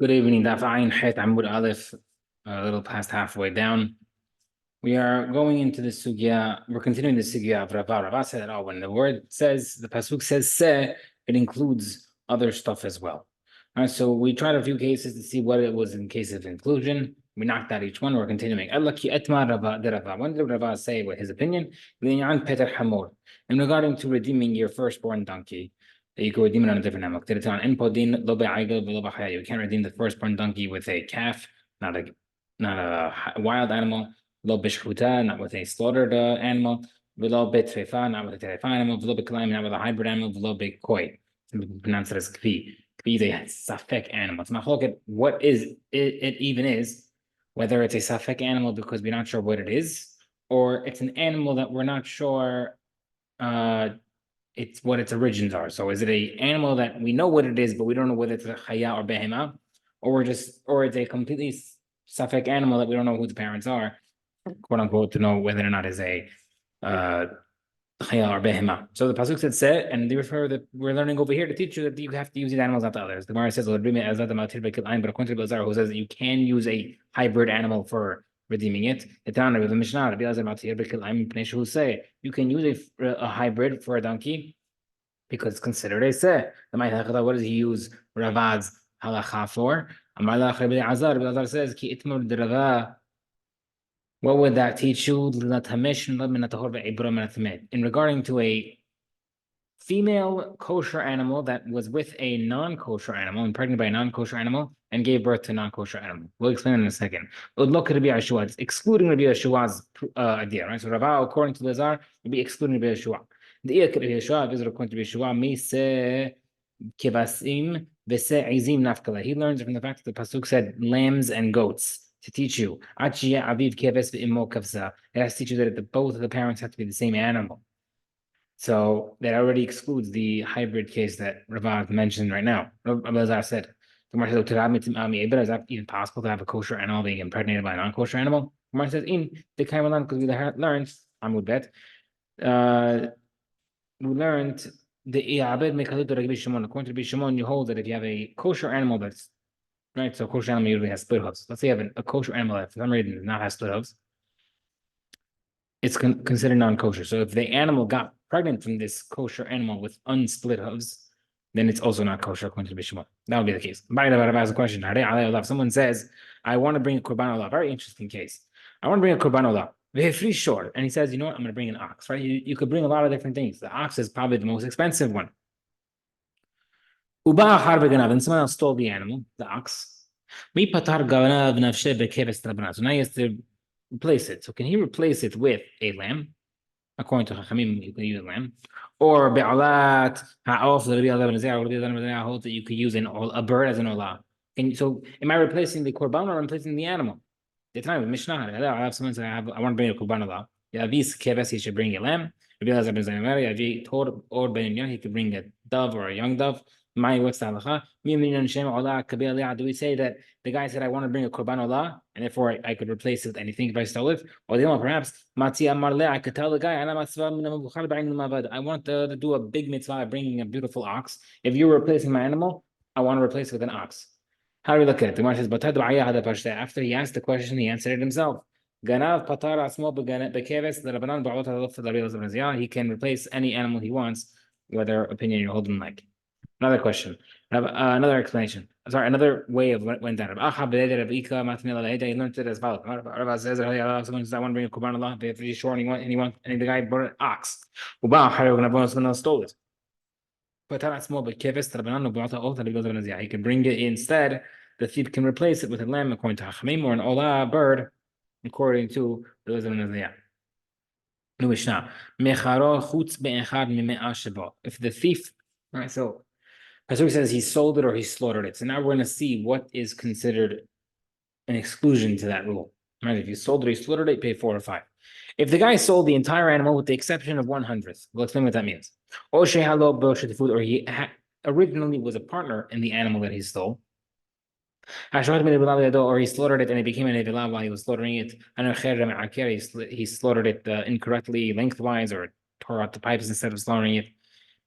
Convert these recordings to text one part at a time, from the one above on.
Good evening, Daf Ayin Het Amud Aleph, a little past halfway down. We are going into the sugya. We're continuing the sugya of Rava. Rava said that when the word says, the pasuk says se, it includes other stuff as well. All right, so we tried a few cases to see what it was in case of inclusion. We knocked out each one. We're continuing. When did Rava say what his opinion? In regarding to redeeming your firstborn donkey, that you could redeem it on a different animal. You can't redeem the firstborn donkey with a calf, not a wild animal. Not with a slaughtered animal. Not with a terefa animal. Not with a hybrid animal. Koi. Pronounce it as kvi. Kvi is a safek animal. It's not what is it even is, whether it's a safek animal because we're not sure what it is, or it's an animal that we're not sure it's what its origins are. So is it an animal that we know what it is, but we don't know whether it's a chaya or behema, or it's a completely safek animal that we don't know who the parents are, quote unquote, to know whether or not it's a chaya or behema. So the pasuk said "se," and they refer that we're learning over here to teach you that you have to use these animals, not the others. The Gemara says, but according to Bazar, who says that you can use a hybrid animal for redeeming it. The Mishnah, who say you can use a hybrid for a donkey because it's considered a se. What does he use Ravad's halacha for? Elazar says, what would that teach you? In regarding to a female kosher animal that was with a non-kosher animal, impregnated by a non-kosher animal, and gave birth to a non-kosher animal. We'll explain in a second. It's excluding Rabbi Yeshua's idea, right? So Rava, according to Lazar, would be excluding Rabbi Yeshua. The according to Rabbi Yeshua, he learns from the fact that the pasuk said lambs and goats to teach you. It has to teach you that both of the parents have to be the same animal. So that already excludes the hybrid case that Rava mentioned right now. Elazar said, is that even possible to have a kosher animal being impregnated by a non-kosher animal? Gemara says, because we learned, Amud Bet, we learned the according to Rabbi Shimon, you hold that if you have a kosher animal that's right, so kosher animal usually has split hooves. Let's say you have a kosher animal that for some reason does not have split hooves. It's considered non-kosher. So if the animal got pregnant from this kosher animal with unsplit hooves, then it's also not kosher according to Rabbi Shimon. That would be the case. Has a question. Someone says, I want to bring a korban olah. Very interesting case. I want to bring a korban olah. Short. And he says, you know what? I'm going to bring an ox, right? You could bring a lot of different things. The ox is probably the most expensive one. And someone else stole the animal, the ox. So now he has to replace it. So can he replace it with a lamb? According to Chachamim, you can use a lamb. Or be'alat ha'of, the Rabbi holds that you could use a bird as an olah. And so am I replacing the korban or replacing the animal? The time of Mishnah, I have someone say, I want to bring a korban olah. He should bring a lamb. He could bring a dove or a young dove. What's the halacha? Do we say that the guy said, I want to bring a korban olah, and therefore I could replace it with anything if I stole it? Or perhaps, I could tell the guy, I want to do a big mitzvah bringing a beautiful ox. If you're replacing my animal, I want to replace it with an ox. How do we look at it? The Gemara says, after he asked the question, he answered it himself. He can replace any animal he wants, whether opinion you're holding like. Another question. Another explanation. Sorry, another way of when that. He learned it as follows. Rabbi says, someone says, I want to bring a korban olah, but if he's short and the guy brought an ox. Someone stole it. He can bring it instead. The thief can replace it with a lamb according to Hachamim, or an olah bird according to the wisdom of the If the thief, right, so Pasuk says he sold it or he slaughtered it. So now we're going to see what is considered an exclusion to that rule. Right? If you sold it or you slaughtered it, you pay 4 or 5. If the guy sold the entire animal with the exception of 1/100th, we'll explain what that means. Or he originally was a partner in the animal that he stole. Or he slaughtered it and it became an nevilah while he was slaughtering it. He slaughtered it incorrectly, lengthwise, or tore out the pipes instead of slaughtering it.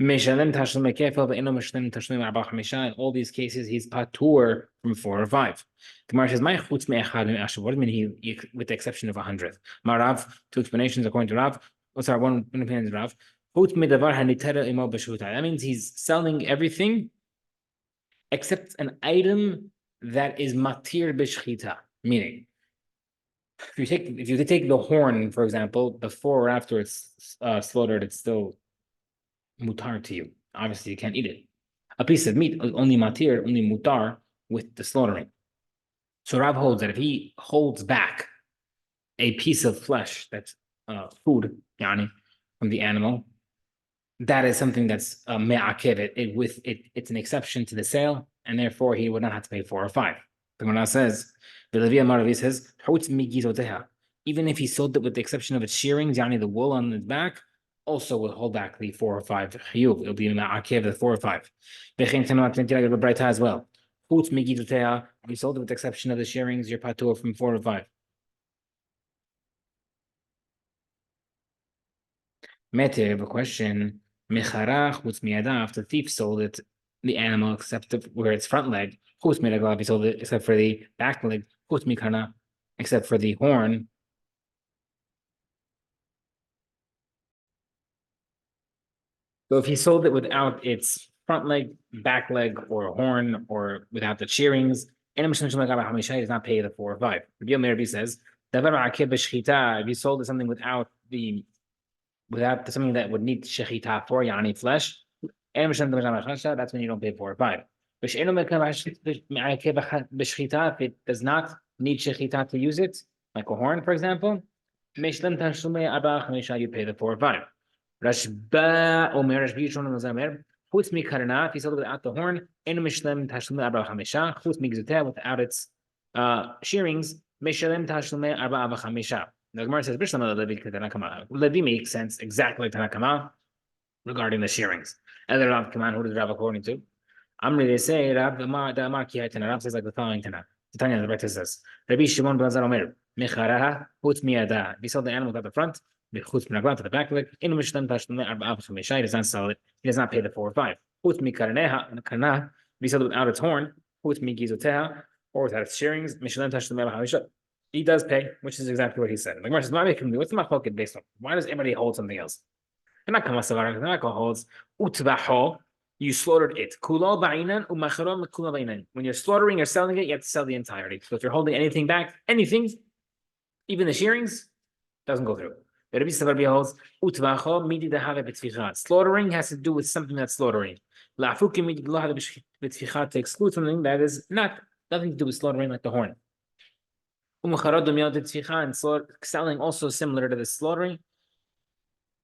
Meshalem tashlum kefil ve'eno meshalem tashlum arba chamisha. In all these cases, he's patur from 4 or 5. The Gemara says, "My chutz me'echad me'ashav." What do you mean he, with the exception of 100? Marav, two explanations according to Rav. What's our one opinion is Rav? Chutz me'davar hanitera imo b'shuta. That means he's selling everything except an item that is matir b'shchita. Meaning, if you take the horn, for example, before or after it's slaughtered, it's still mutar to you. Obviously, you can't eat it. A piece of meat, only matir, only mutar with the slaughtering. So Rav holds that if he holds back a piece of flesh that's food, yani, from the animal, that is something that's me'akev. It's an exception to the sale, and therefore he would not have to pay 4 or 5. The Gemara says, the Maravi says, even if he sold it with the exception of its shearings, yani the wool on the back, also will hold back the 4 or 5 chiyuv. It'll be me'akev the 4 or 5. As well. If you sold it with the exception of the shearings, you're patur from 4 or 5. Mete, I have a question. The thief sold it, the animal, except where its front leg. He sold it except for the back leg. Except for the horn. So if he sold it without its front leg, back leg, or horn, or without the shearings, he does not pay the 4 or 5. Rabbi Merbi says, if you sold it something without something that would need shechita for yani flesh, that's when you don't pay 4 or 5. If it does not need shechita to use it, like a horn, for example, you pay the 4 or 5. Rashba Omer Rashbi Shon Zamer. Chutz mi karana. If he sold it without the horn, enu mishlem tashlum arba chamisha. Chutz mi gzuteh, without its shearings, mishlem tashlum arba chamisha. The Gemara says, "Bishlam Levi Tanakama." Levi makes sense exactly like Tanakama regarding the shearings. And the Rav Kaman, who does Rav according to? Amri they say Rav Damar Ki Haytana. Rav says like the following Tana. Tanya the Bretta says, Rabbi Shimon ben Lazar Omer, Mecharaha Chutz miyada. If he sold the animal without the front, Chutz minaglan to the back of it, in Mishlam Tashlum Arba Chamisha, he does not sell it. He does not pay the 4 or 5. Chutz mikaraneha and Kana. If he sold it without its horn, Chutz migizoteha, or without its shearings, Mishlam Tashlum Arba Chamisha. He does pay, which is exactly what he said. The Gemara says, "What's the machloket based on? Why does everybody hold something else?" And not Kama Savara. The Tanakh holds utbaho. You slaughtered it. Kulo ba'inan u'macharon kulo ba'inan. When you're slaughtering or selling it, you have to sell the entirety. So if you're holding anything back, anything, even the shearings, doesn't go through. The Rabbi Savar holds utbaho midi dehave b'tzvicha. Slaughtering has to do with something that's slaughtering. La'afukim midi dehave b'tzvicha to exclude something that is nothing to do with slaughtering, like the horn. And selling also similar to the slaughtering,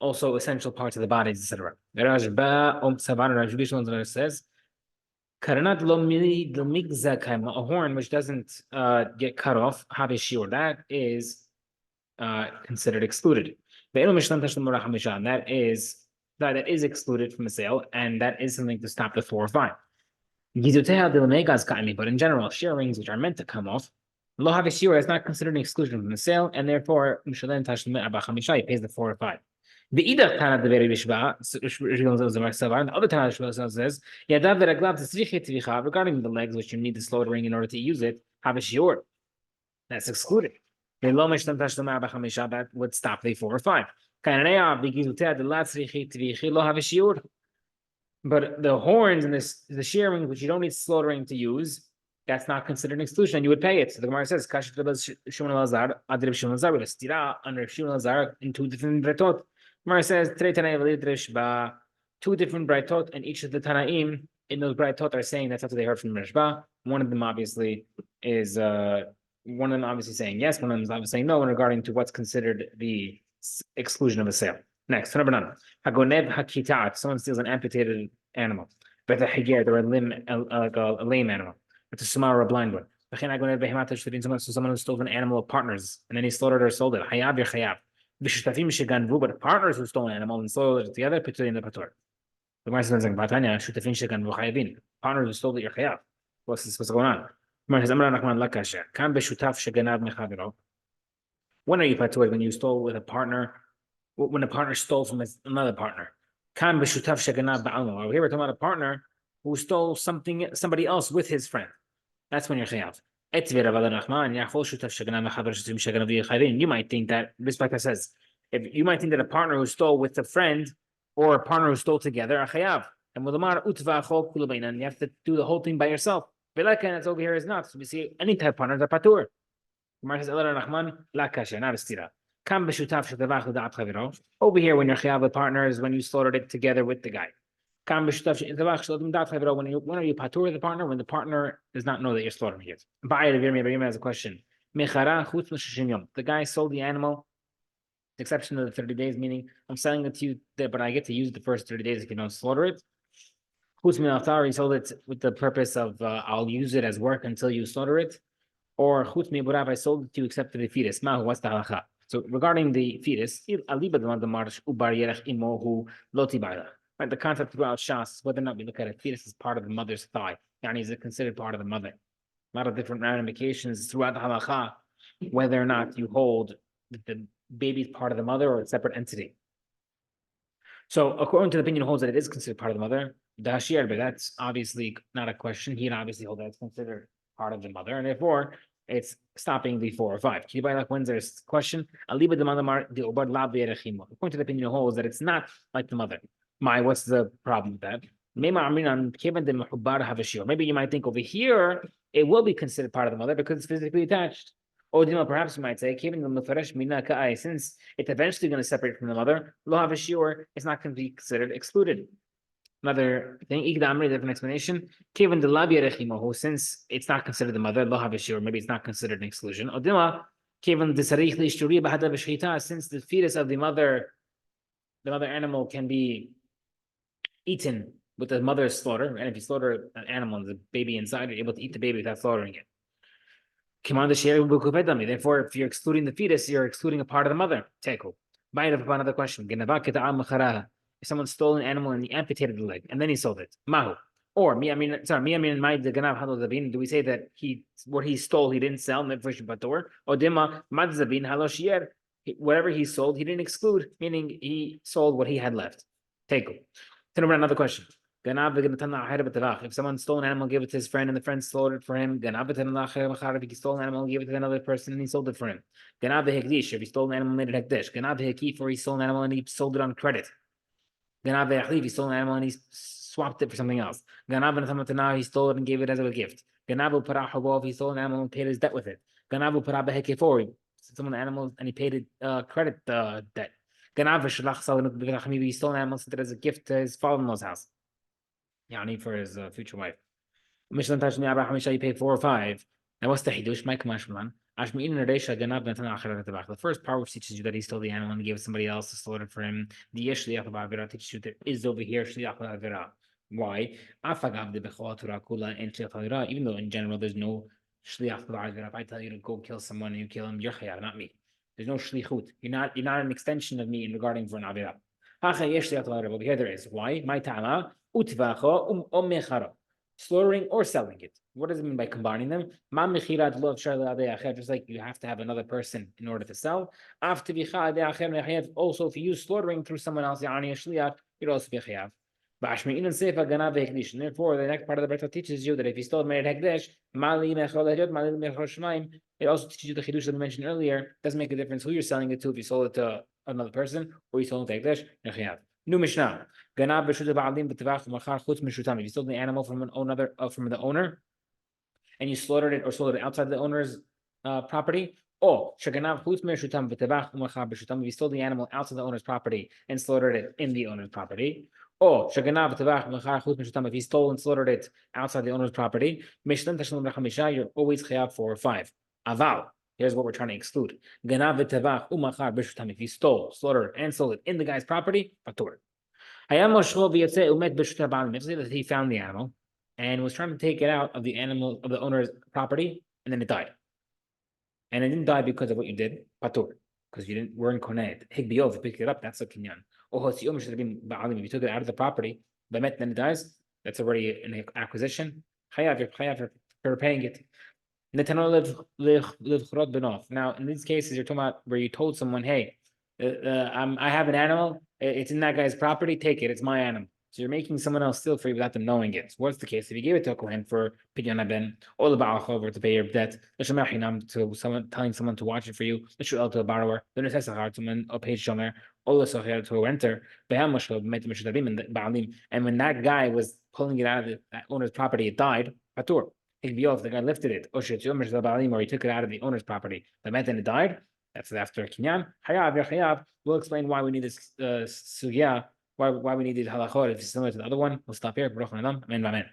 also essential parts of the bodies, etc. Says, a horn which doesn't get cut off, that is considered excluded. And that is excluded from the sale, and that is something to stop the 4 or 5. But in general, shearings which are meant to come off, Lo Havishira is not considered an exclusion from the sale, and therefore he pays the 4 or 5. The Idach Tana the very Bishba, the other Tana says, regarding the legs which you need the slaughtering in order to use it, Havishir. That's excluded. That would stop the 4 or 5. But the horns and the shearing, which you don't need slaughtering to use, that's not considered an exclusion, and you would pay it. So the Gemara says, under Shimon Lazar in 2 different Bretot. Gemara says, 2 different Bretot, and each of the Tanaim in those Bretot are saying that's after they heard from Rishba. One of them obviously saying yes, one of them is obviously saying no, regarding to what's considered the exclusion of a sale. Next, number 9. Hagonev hakitat. Someone steals an amputated animal. But or a lame animal. It's a sumar or a blind one. Someone who stole an animal of partners and then he slaughtered or sold it. Hayab your hayab. But partners who stole an animal and sold it together, put it in the patur. The Gemara says, partners who stole it, you're hayab. What's going on? When are you patur? When you stole with a partner, when a partner stole from another partner. Kan b'shutav sheganav ba'almo. Over here, we're talking about a partner who stole somebody else with his friend. That's when you're chayav. You might think that this says, if you might think that a partner who stole with a friend or a partner who stole together are chayav. And you have to do the whole thing by yourself. And it's over here is not. So we see any type of partners are patur. Gemara says, not a stira. Over here, when you're chayav with partners, when you slaughtered it together with the guy. When are you patur the partner? When the partner does not know that you're slaughtering it. Has a question. The guy sold the animal, the exception of the 30 days, meaning I'm selling it to you, but I get to use it the first 30 days if you don't slaughter it. He sold it with the purpose of I'll use it as work until you slaughter it. Or I sold it to you except for the fetus. What's the halacha? So regarding the fetus, right, the concept throughout Shas, whether or not we look at a fetus as part of the mother's thigh, is it considered part of the mother? A lot of different ramifications throughout the halacha, whether or not you hold the baby's part of the mother or a separate entity. So according to the opinion holds that it is considered part of the mother, but that's obviously not a question. He'd obviously hold that it's considered part of the mother, and therefore it's stopping the 4 or 5. When's there's a question? According to the opinion holds that it's not like the mother. What's the problem with that? Maybe you might think over here it will be considered part of the mother because it's physically attached. Or perhaps you might say, since it's eventually going to separate from the mother, it's not going to be considered excluded. Another thing, different explanation. Since it's not considered the mother, maybe it's not considered an exclusion. Since the fetus of the mother animal can be eaten with the mother's slaughter, and if you slaughter an animal and the baby inside, you're able to eat the baby without slaughtering it. Therefore, if you're excluding the fetus, you're excluding a part of the mother. Another question. If someone stole an animal and he amputated the leg and then he sold it, mahu. Or do we say that what he stole he didn't sell, or whatever he sold he didn't exclude, meaning he sold what he had left. Then another question. If someone stole an animal, gave it to his friend, and the friend slaughtered for him, if he stole an animal, gave it to another person, and he sold it for him. If he stole an animal, made it hekdesh. Or he stole an animal and he sold it on credit. He stole an animal and he swapped it for something else. He stole it and gave it as a gift. He stole an animal and paid his debt with it. Someone animal and he paid it credit debt. He stole an animal and sent it as a gift to his father-in-law's house. For his future wife. You pay 4 or 5. Now what's the hidush? The first part which teaches you that he stole the animal and gave it to somebody else to slaughter for him. The shliach ba'avira teaches you there is over here shliach ba'avira. Why? Even though in general there's no shliach ba'avira. If I tell you to go kill someone and you kill him, you're chayav, not me. There's no shlichut. You're not an extension of me in regarding for an avira. Over here there is. Why? My ta'ama utvacha slaughtering or selling it. What does it mean by combining them? Just like you have to have another person in order to sell. Also, if you use slaughtering through someone else, you'd also be chayav. Therefore, the next part of the Breta teaches you that if you stole made hekdesh, it also teaches you the chidush that we mentioned earlier. It doesn't make a difference who you're selling it to. If you sold it to another person or you sold it to hekdesh, you're chayav. New Mishnah. If you stole the animal from from the owner, and you slaughtered it or sold it outside the owner's property, if you stole the animal outside the owner's property and slaughtered it in the owner's property, if you stole and slaughtered it outside the owner's property, you're always chayav 4 or 5. Aval. Here's what we're trying to exclude. If you stole, slaughtered, and sold it in the guy's property, patur. That he found the animal and was trying to take it out of the owner's property, and then it died. And it didn't die because of what you did, patur, because you weren't koneh. Higbiyov, you picked it up, that's a kinyan. If you took it out of the property, then it dies, that's already an acquisition. Chayav for paying it. Now, in these cases, you're talking about where you told someone, hey, I have an animal. It's in that guy's property. Take it. It's my animal. So you're making someone else steal for you without them knowing it. So what's the case? If you gave it to a kohen for pidyon haben or the ba'al to pay your debt, to someone telling someone to watch it for you, to a borrower, the necessachar, someone a paid shomer, or the socher to a renter, and when that guy was pulling it out of that owner's property, it died. Patur. If the guy lifted it, or he took it out of the owner's property, the meant and it died. That's after kinyan. Hayav. We'll explain why we need this sugya, why we need these halachot. If it's similar to the other one, we'll stop here. Baruch Amen.